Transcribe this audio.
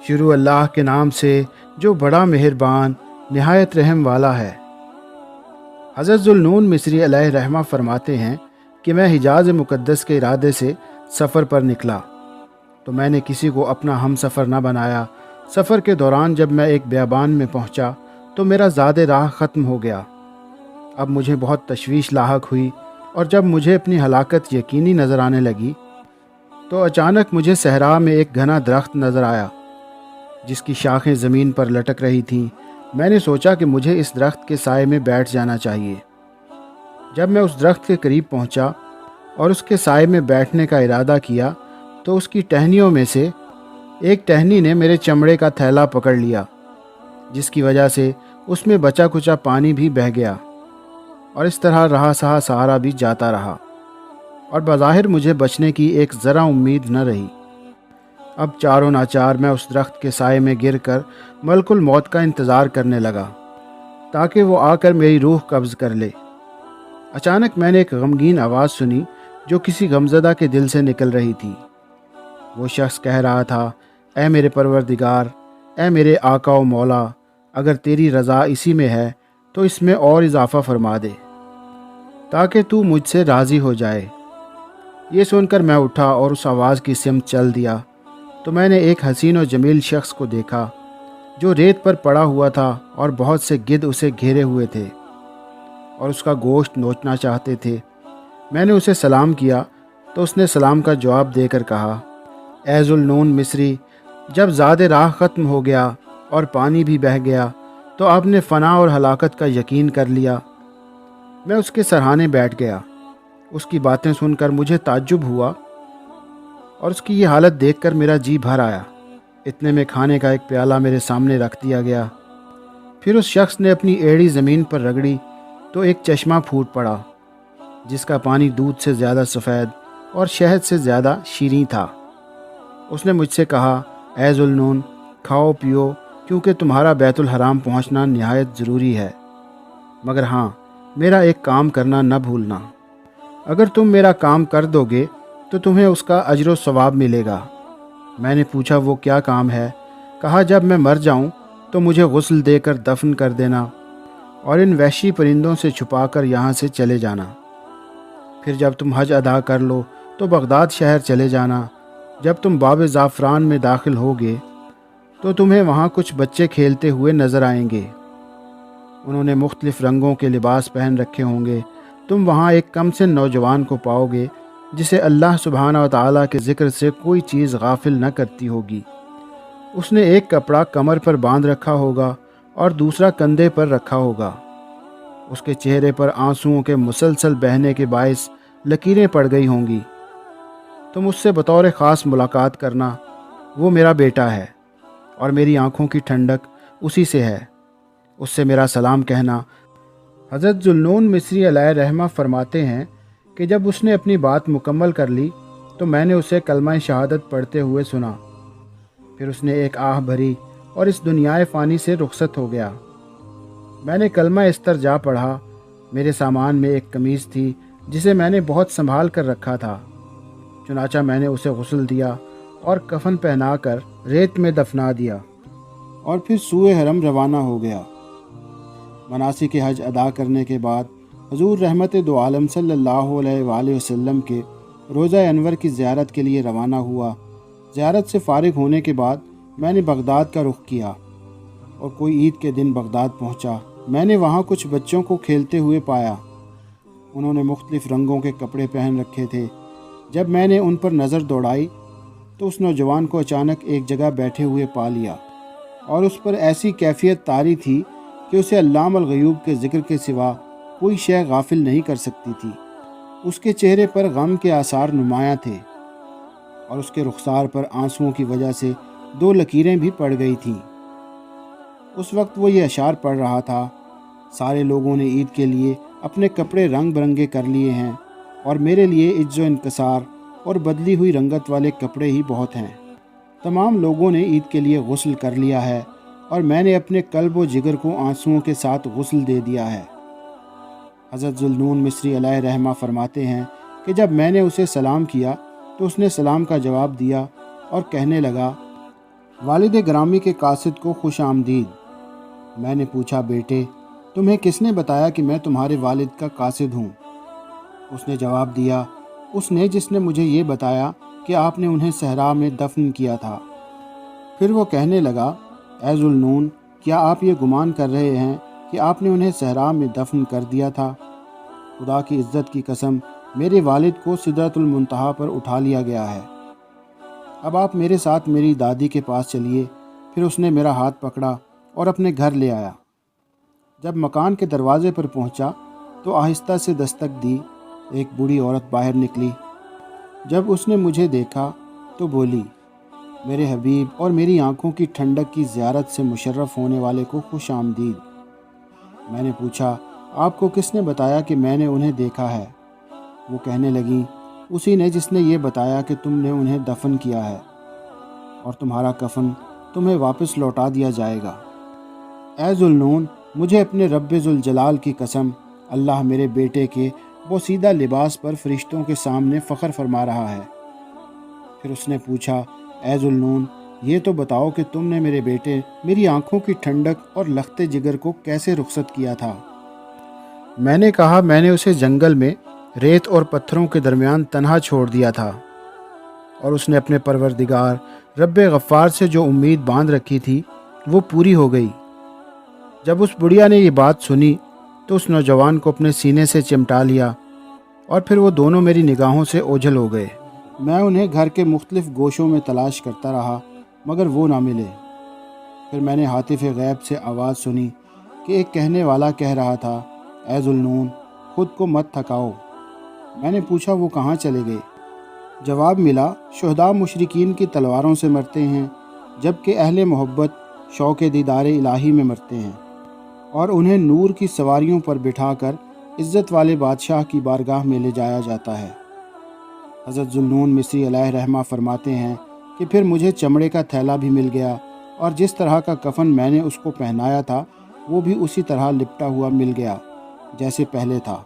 شروع اللہ کے نام سے جو بڑا مہربان نہایت رحم والا ہے۔ حضرت ذوالنون مصری علیہ رحمہ فرماتے ہیں کہ میں حجاز مقدس کے ارادے سے سفر پر نکلا تو میں نے کسی کو اپنا ہم سفر نہ بنایا۔ سفر کے دوران جب میں ایک بیابان میں پہنچا تو میرا زاد راہ ختم ہو گیا۔ اب مجھے بہت تشویش لاحق ہوئی، اور جب مجھے اپنی ہلاکت یقینی نظر آنے لگی تو اچانک مجھے صحرا میں ایک گھنا درخت نظر آیا جس کی شاخیں زمین پر لٹک رہی تھیں۔ میں نے سوچا کہ مجھے اس درخت کے سائے میں بیٹھ جانا چاہیے۔ جب میں اس درخت کے قریب پہنچا اور اس کے سائے میں بیٹھنے کا ارادہ کیا تو اس کی ٹہنیوں میں سے ایک ٹہنی نے میرے چمڑے کا تھیلا پکڑ لیا، جس کی وجہ سے اس میں بچا کچا پانی بھی بہہ گیا، اور اس طرح رہا سہا سہارا بھی جاتا رہا، اور بظاہر مجھے بچنے کی ایک ذرا امید نہ رہی۔ اب چاروں ناچار میں اس درخت کے سائے میں گر کر ملک الموت کا انتظار کرنے لگا تاکہ وہ آ کر میری روح قبض کر لے۔ اچانک میں نے ایک غمگین آواز سنی جو کسی غمزدہ کے دل سے نکل رہی تھی۔ وہ شخص کہہ رہا تھا، اے میرے پروردگار، اے میرے آقا و مولا، اگر تیری رضا اسی میں ہے تو اس میں اور اضافہ فرما دے تاکہ تو مجھ سے راضی ہو جائے۔ یہ سن کر میں اٹھا اور اس آواز کی سمت چل دیا تو میں نے ایک حسین و جمیل شخص کو دیکھا جو ریت پر پڑا ہوا تھا، اور بہت سے گدھ اسے گھیرے ہوئے تھے اور اس کا گوشت نوچنا چاہتے تھے۔ میں نے اسے سلام کیا تو اس نے سلام کا جواب دے کر کہا، اے ذوالنون مصری، جب زاد راہ ختم ہو گیا اور پانی بھی بہہ گیا تو آپ نے فنا اور ہلاکت کا یقین کر لیا۔ میں اس کے سرہانے بیٹھ گیا۔ اس کی باتیں سن کر مجھے تعجب ہوا، اور اس کی یہ حالت دیکھ کر میرا جی بھر آیا۔ اتنے میں کھانے کا ایک پیالہ میرے سامنے رکھ دیا گیا۔ پھر اس شخص نے اپنی ایڑی زمین پر رگڑی تو ایک چشمہ پھوٹ پڑا جس کا پانی دودھ سے زیادہ سفید اور شہد سے زیادہ شیریں تھا۔ اس نے مجھ سے کہا، اے ذوالنون، کھاؤ پیو، کیونکہ تمہارا بیت الحرام پہنچنا نہایت ضروری ہے، مگر ہاں، میرا ایک کام کرنا نہ بھولنا۔ اگر تم میرا کام کر دو گے تو تمہیں اس کا اجر و ثواب ملے گا۔ میں نے پوچھا، وہ کیا کام ہے؟ کہا، جب میں مر جاؤں تو مجھے غسل دے کر دفن کر دینا اور ان وحشی پرندوں سے چھپا کر یہاں سے چلے جانا۔ پھر جب تم حج ادا کر لو تو بغداد شہر چلے جانا۔ جب تم باب زعفران میں داخل ہوگے تو تمہیں وہاں کچھ بچے کھیلتے ہوئے نظر آئیں گے۔ انہوں نے مختلف رنگوں کے لباس پہن رکھے ہوں گے۔ تم وہاں ایک کم سن نوجوان کو پاؤ گے جسے اللہ سبحانہ و تعالیٰ کے ذکر سے کوئی چیز غافل نہ کرتی ہوگی۔ اس نے ایک کپڑا کمر پر باندھ رکھا ہوگا اور دوسرا کندھے پر رکھا ہوگا۔ اس کے چہرے پر آنسوؤں کے مسلسل بہنے کے باعث لکیریں پڑ گئی ہوں گی۔ تم اس سے بطور خاص ملاقات کرنا۔ وہ میرا بیٹا ہے اور میری آنکھوں کی ٹھنڈک اسی سے ہے۔ اس سے میرا سلام کہنا۔ حضرت ذوالنون مصری علیہ رحمہ فرماتے ہیں کہ جب اس نے اپنی بات مکمل کر لی تو میں نے اسے کلمہ شہادت پڑھتے ہوئے سنا۔ پھر اس نے ایک آہ بھری اور اس دنیائے فانی سے رخصت ہو گیا۔ میں نے کلمہ استرجاع پڑھا۔ میرے سامان میں ایک قمیض تھی جسے میں نے بہت سنبھال کر رکھا تھا، چنانچہ میں نے اسے غسل دیا اور کفن پہنا کر ریت میں دفنا دیا، اور پھر سوئے حرم روانہ ہو گیا۔ مناسک حج ادا کرنے کے بعد حضور رحمت دو عالم صلی اللہ علیہ وآلہ وسلم کے روضہ انور کی زیارت کے لیے روانہ ہوا۔ زیارت سے فارغ ہونے کے بعد میں نے بغداد کا رخ کیا اور کوئی عید کے دن بغداد پہنچا۔ میں نے وہاں کچھ بچوں کو کھیلتے ہوئے پایا۔ انہوں نے مختلف رنگوں کے کپڑے پہن رکھے تھے۔ جب میں نے ان پر نظر دوڑائی تو اس نوجوان کو اچانک ایک جگہ بیٹھے ہوئے پا لیا، اور اس پر ایسی کیفیت طاری تھی کہ اسے علام الغیوب کے ذکر کے سوا کوئی شے غافل نہیں کر سکتی تھی۔ اس کے چہرے پر غم کے آثار نمایاں تھے، اور اس کے رخسار پر آنسوؤں کی وجہ سے 2 لکیریں بھی پڑ گئی تھیں۔ اس وقت وہ یہ اشعار پڑھ رہا تھا، سارے لوگوں نے عید کے لیے اپنے کپڑے رنگ برنگے کر لیے ہیں، اور میرے لیے عجز و انکسار اور بدلی ہوئی رنگت والے کپڑے ہی بہت ہیں۔ تمام لوگوں نے عید کے لیے غسل کر لیا ہے، اور میں نے اپنے قلب و جگر کو آنسوؤں کے ساتھ غسل دے دیا ہے۔ حضرت ذوالنون مصری علیہ رحمہ فرماتے ہیں کہ جب میں نے اسے سلام کیا تو اس نے سلام کا جواب دیا اور کہنے لگا، والد گرامی کے قاصد کو خوش آمدید۔ میں نے پوچھا بیٹے تمہیں کس نے بتایا کہ میں تمہارے والد کا قاصد ہوں؟ اس نے جواب دیا اس نے جس نے مجھے یہ بتایا کہ آپ نے انہیں صحرا میں دفن کیا تھا۔ پھر وہ کہنے لگا اے ذوالنون کیا آپ یہ گمان کر رہے ہیں کہ آپ نے انہیں صحرا میں دفن کر دیا تھا؟ خدا کی عزت کی قسم میرے والد کو سدرۃ المنتہا پر اٹھا لیا گیا ہے۔ اب آپ میرے ساتھ میری دادی کے پاس چلیے۔ پھر اس نے میرا ہاتھ پکڑا اور اپنے گھر لے آیا۔ جب مکان کے دروازے پر پہنچا تو آہستہ سے دستک دی۔ ایک بوڑھی عورت باہر نکلی۔ جب اس نے مجھے دیکھا تو بولی میرے حبیب اور میری آنکھوں کی ٹھنڈک کی زیارت سے مشرف ہونے والے کو خوش آمدید۔ میں نے پوچھا آپ کو کس نے بتایا کہ میں نے انہیں دیکھا ہے؟ وہ کہنے لگی اسی نے جس نے یہ بتایا کہ تم نے انہیں دفن کیا ہے اور تمہارا کفن تمہیں واپس لوٹا دیا جائے گا۔ اے ذوالنون مجھے اپنے رب ذوالجلال کی قسم اللہ میرے بیٹے کے بوسیدہ لباس پر فرشتوں کے سامنے فخر فرما رہا ہے۔ پھر اس نے پوچھا اے ذوالنون یہ تو بتاؤ کہ تم نے میرے بیٹے میری آنکھوں کی ٹھنڈک اور لخت جگر کو کیسے رخصت کیا تھا؟ میں نے کہا میں نے اسے جنگل میں ریت اور پتھروں کے درمیان تنہا چھوڑ دیا تھا، اور اس نے اپنے پروردگار رب غفار سے جو امید باندھ رکھی تھی وہ پوری ہو گئی۔ جب اس بڑھیا نے یہ بات سنی تو اس نوجوان کو اپنے سینے سے چمٹا لیا اور پھر وہ دونوں میری نگاہوں سے اوجھل ہو گئے۔ میں انہیں گھر کے مختلف گوشوں میں تلاش کرتا رہا مگر وہ نہ ملے۔ پھر میں نے ہاتف غیب سے آواز سنی کہ ایک کہنے والا کہہ رہا تھا اے ذوالنون خود کو مت تھکاؤ۔ میں نے پوچھا وہ کہاں چلے گئے؟ جواب ملا شہداء مشرکین کی تلواروں سے مرتے ہیں جبکہ اہل محبت شوق دیدار الہی میں مرتے ہیں، اور انہیں نور کی سواریوں پر بٹھا کر عزت والے بادشاہ کی بارگاہ میں لے جایا جاتا ہے۔ حضرت ذوالنون مصری علیہ رحمہ فرماتے ہیں کہ پھر مجھے چمڑے کا تھیلا بھی مل گیا، اور جس طرح کا کفن میں نے اس کو پہنایا تھا وہ بھی اسی طرح لپٹا ہوا مل گیا جیسے پہلے تھا۔